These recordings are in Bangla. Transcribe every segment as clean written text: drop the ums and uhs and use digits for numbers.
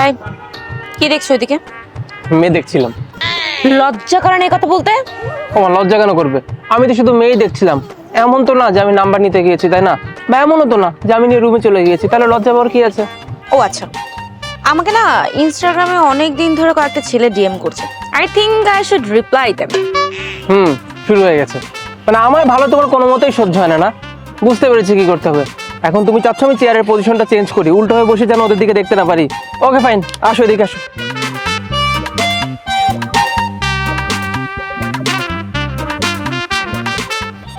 এই, কি দেখছো ওইদিকে? মেয়ে দেখছিলাম। লজ্জা করে না এই কথা বলতে? তোমার লজ্জা কেন করবে? আমি তো শুধু মেয়েই দেখছিলাম। এমন তো না যে আমি নাম্বার নিতে গিয়েছি, তাই না? বা এমনও তো না যে আমি নিয়ে রুমে চলে গিয়েছি। তাহলে লজ্জা পাওয়ার কি আছে? ও আচ্ছা, আমাকে না ইনস্টাগ্রামে অনেক দিন ধরে কয়েকটা ছেলে ডিএম করছে। I think I should reply them. শুরু হয়ে গেছে। মানে আমার ভালো তোমার কোনো মতেই সহ্য হয় না, না? বুঝতে পেরেছি কি করতে হবে। এখন তুমি চাচ্ছ আমি চেয়ারের পজিশনটা চেঞ্জ করি, উল্টো হয়ে বসে যেন ওদের দিকে দেখতে না পারি। ওকে ফাইন, আসো এদিকে আসো।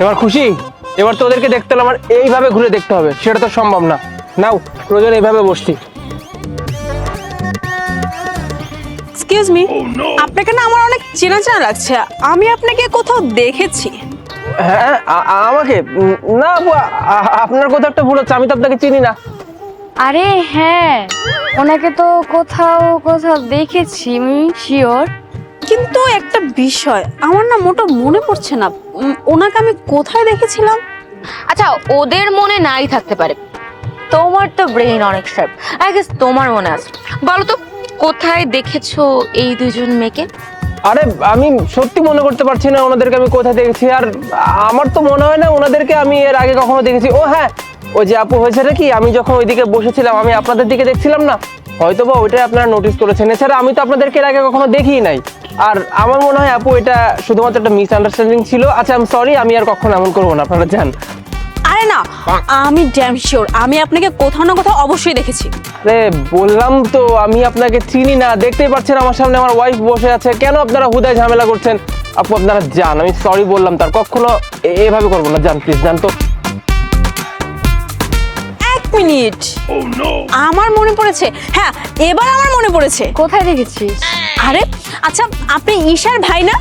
এবার খুশি? এবার তো ওদেরকে দেখতে হলে আমার এইভাবে ঘুরে দেখতে হবে, সেটা তো সম্ভব না। নাও, প্রয়োজন এইভাবে বসছি। এক্সকিউজ মি, আপনাকে না আমার অনেক চেনা চেনা লাগছে। আমি আপনাকে কোথাও দেখেছি। হ্যাঁ, আমাকে? না আপু, আপনার কোথাও একটা ভুল হচ্ছে। আমি তো আপনাকে চিনি না। আরে হ্যাঁ, ওনাকে তো কোথাও কোথাও দেখেছি, আমি শিওর। কিন্তু একটা বিষয় আমার না মোটো মনে পড়ছে না, ওনাকে আমি কোথায় দেখেছিলাম। আচ্ছা, ওদের মনে নাই থাকতে পারে, তোমার তো ব্রেইন অনেক শার্প। আই গেস তোমার মনে আছে। বলো তো, কোথায় দেখেছো এই দুজন মেয়েকে? আরে আমি সত্যি মনে করতে পারছি না ওনাদেরকে আমি কোথায় দেখেছি। আর আমার তো মনে হয় না ওনাদেরকে আমি এর আগে কখনো দেখেছি। ও হ্যাঁ, ওই যে আপু, হয়েছেটা কি, আমি যখন ওইদিকে বসেছিলাম আমি আপনাদের দিকে দেখছিলাম না, হয়তো বা ওইটাই আপনারা নোটিস করেছেন। এছাড়া আমি তো আপনাদেরকে এর আগে কখনো দেখিই নাই। আর আমার মনে হয় আপু এটা শুধুমাত্র একটা মিসআন্ডারস্ট্যান্ডিং ছিল। আচ্ছা, আমি সরি, আমি আর কখনো এমন করবো না, আপনারা জান। আরে না, আমি ড্যাম শিওর আমি আপনাকে কোথাও না কোথাও অবশ্যই দেখেছি। আরে বললাম তো আমি আপনাকে চিনি না। দেখতেই পাচ্ছেন আমার সামনে আমার ওয়াইফ বসে আছে, কেন আপনারা হুদায় ঝামেলা করছেন? আপু আপনারা যান, আমি সরি বললাম, তার কখনো এভাবে করবো না। যান প্লিজ, যান তো। এক মিনিট, আমার মনে পড়েছে। হ্যাঁ, এবার আমার মনে পড়েছে। কোথায় দেখেছিস? আরে আচ্ছা, আপনি ঈশার ভাই না?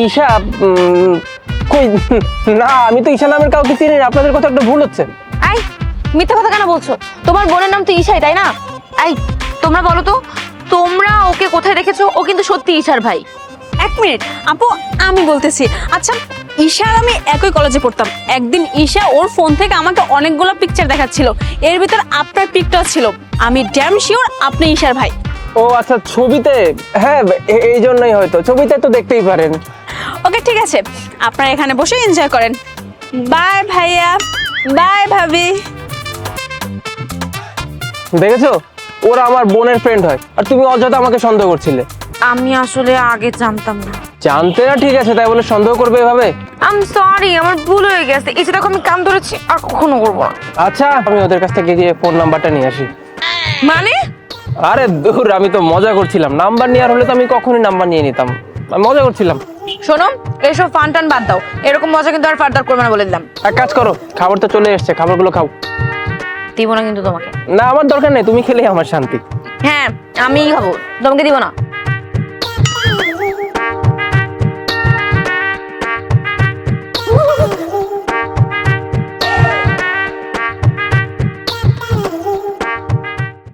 ঈশা? কই না, আমি তো ঈশা নামের কাউকে চিনি না। আপনাদের কথা একটা ভুল হচ্ছে। আই, মিথ্যা কথা কেন বলছো? তোমার বোনের নাম তো ঈশাই, তাই না? আই, তোমরা বলো তো, তোমরা ওকে কোথায় দেখেছো? ও কিন্তু সত্যি ঈশার ভাই। এক মিনিট আপু, আমি বলতেছি। আচ্ছা, ঈশা আর আমি একই কলেজে পড়তাম। একদিন ঈশা ওর ফোন থেকে আমাকে অনেকগুলো পিকচার দেখাচ্ছিল, এর ভিতর আপনার পিকটাও ছিল। আমি ড্যাম শিওর আপনি ঈশার ভাই। ও আচ্ছা, ছবিতে? হ্যাঁ, এই জন্যই হয়তো। ছবিতে তো দেখতেই পারেন। ওকে ঠিক আছে, আপনারা এখানে বসে এনজয় করেন। বাই ভাইয়া, বাই ভাবি। দেখেছো, ওরা আমার বোনের ফ্রেন্ড হয়, আর তুমি অযথা আমাকে সন্দেহ করছিলে। আমি আসলে আগে জানতাম না। জানতে না, ঠিক আছে, তাই বলে সন্দেহ করবে এভাবে? আম সরি, আমার ভুল হয়ে গেছে। এই যে দেখো, আমি কাম ধরেছি, আর কখনো করবো না। আচ্ছা, আমি ওদের কাছ থেকে গিয়ে ফোন নাম্বারটা নিয়ে আসি। মানে? আরে দূর, আমি তো মজা করছিলাম। নাম্বার নেওয়ার হলে তো আমি কখনই নাম্বার নিয়ে নিতাম। আমি মজা করছিলাম। শোনো, এসব ফান টান বাদ দাও। এরকম মজা কিন্তু আর ফার্দার করবে না বলে দিলাম। এক কাজ করো, খাবার তো চলে এসছে, খাবারগুলো খাও। দিব না কিন্তু তোমাকে। না, আমার দরকার নেই, তুমি খেলেই আমার শান্তি। হ্যাঁ, আমিই খাবো, তোমাকে দিব না।